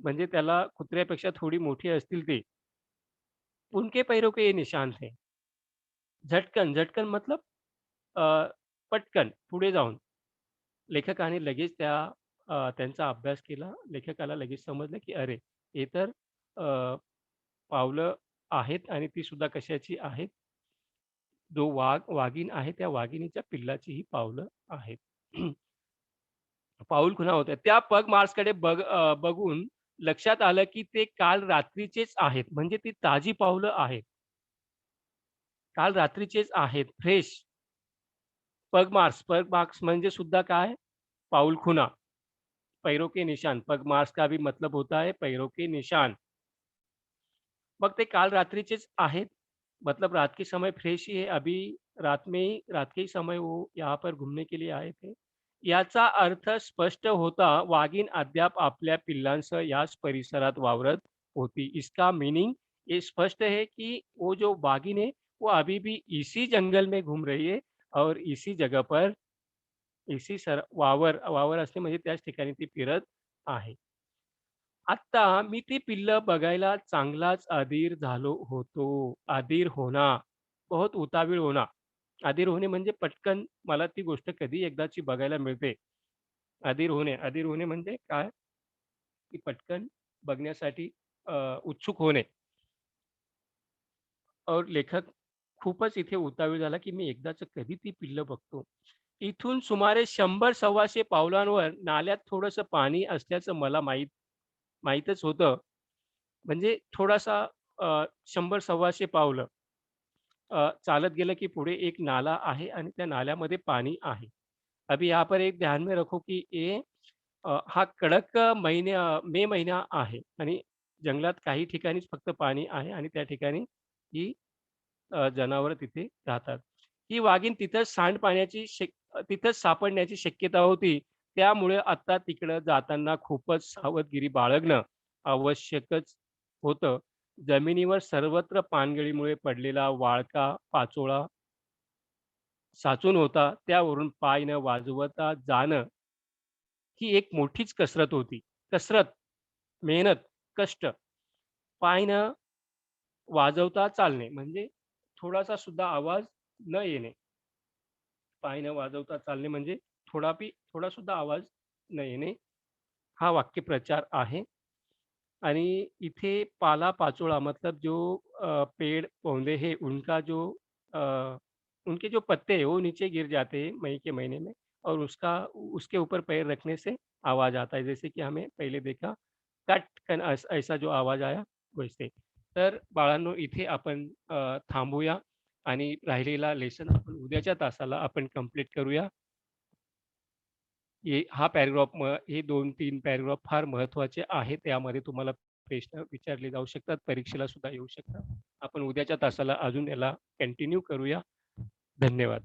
Speaker 2: म्हणजे त्याला कुत्र्यापेक्षा थोडी मोठी असतील ते. उनके पैरों के ये निशान थे. झटकन, झटकन मतलब अ, पटकन पुढे जाऊन. लेखकाने लगेच त्यांचा अभ्यास केला. लेखकाला लगेच समजलं, की अरे, हे तर पावलं आहेत आणि ती सुद्धा कशाची आहेत? जो वाघीण आहे, त्या वाघिणीच्या पिल्लाची ही पावलं आहेत. पाऊल खुणा होत्या. त्या पग मार्क्सकडे बघून लक्षात आलं, की ते काल रात्रीचेच आहेत. म्हणजे ती ताजी पावलं आहेत. काल रात्रीचेच आहेत, फ्रेश. पग मार्क्स म्हणजे सुद्धा काय? पाऊल खुणा. पैरों के निशान. पग मार्क्स का भी मतलब होता है पैरों के निशान. मग ते काल रात्रीचेच आहेत. मतलब रात के समय फ्रेश ही है. अभी रात के ही समय वो यहाँ पर घूमने के लिए आए थे. याचा अर्थ स्पष्ट होता, वाघीण अद्याप आपल्या पिल्लांसह याच परिसरात वावरत होती. इसका मीनिंग ये स्पष्ट है कि वो जो वाघीण है, वो अभी भी इसी जंगल में घूम रही है और इसी जगह पर इसी वावर वावर असणे म्हणजे त्याच ठिकाणी ती फिरत आहे. आत्ता मी ती पिल्लं बघायला चांगलाच अधीर झालो होतो. अधीर होना, बहुत उतावीळ होना. अधीर होणे म्हणजे पटकन मला ती गोष्ट कधी एकदाची बघायला मिळते. अधीर होणे म्हणजे काय? की पटकन बघण्यासाठी उत्सुक होणे. और लेखक खूपच इथे उतावीळ झाला, की मी एकदाचं कधी ती पिल्लं बघतो. इथून सुमारे 100-125 पावलांवर नाल्यात थोडंसं पाणी असल्याचं मला माहीतच होतं. म्हणजे थोडासा 100-125 पावलं चालत गेलं की पुढे एक नाला आहे आणि त्या नाल्यामध्ये पाणी आहे. अभी यहाँ पर एक ध्यान में रखो की हा कडक मे महिना आहे आणि जंगलात काही ठिकाणीच फक्त पाणी आहे आणि त्या ठिकाणी ही जनावरं तिथे राहतात. ही वाघीण तिथंच सापडण्याची शक्यता होती. त्यामुळे आता तिकडं जाताना खूपच सावधगिरी बाळगणं आवश्यकच होतं. जमिनीवर सर्वत्र पानगळीमुळे पडलेला वाळका पाचोळा साचून होता. त्यावरून पाय न वाजवता जाणं ही एक मोठीच कसरत होती. कसरत, मेहनत, कष्ट. पाय न वाजवता चालणे म्हणजे थोडासा सुद्धा आवाज न येणे. पाय न वाजवता चालणे म्हणजे थोडा सुद्धा आवाज न येणे, हा वाक्यप्रचार आहे. आणि इथे पाला-पाचोळा मतलब जो पेड़ पौधे हैं उनका जो अ, उनके जो पत्ते हैं वो नीचे गिर जाते हैं मई के महीने में और उसके ऊपर पैर रखने से आवाज़ आता है. जैसे की हमें पहिले देखा कट ऐसा जो आवाज आया वैसे. तर बाळांनो इथे आपण थांबूया आणि राहिलेला लेसन आपण उद्याच्या तासाला आपण कंप्लीट करूया. हा पॅराग्राफ हे 2-3 पॅराग्राफ फार महत्त्वाचे आहेत. त्यामध्ये तुम्हाला प्रश्न विचारले जाऊ शकतात. परीक्षेला सुद्धा येऊ शकतात. आपण उद्याच्या तासाला अजून याला कंटिन्यू करूया. धन्यवाद.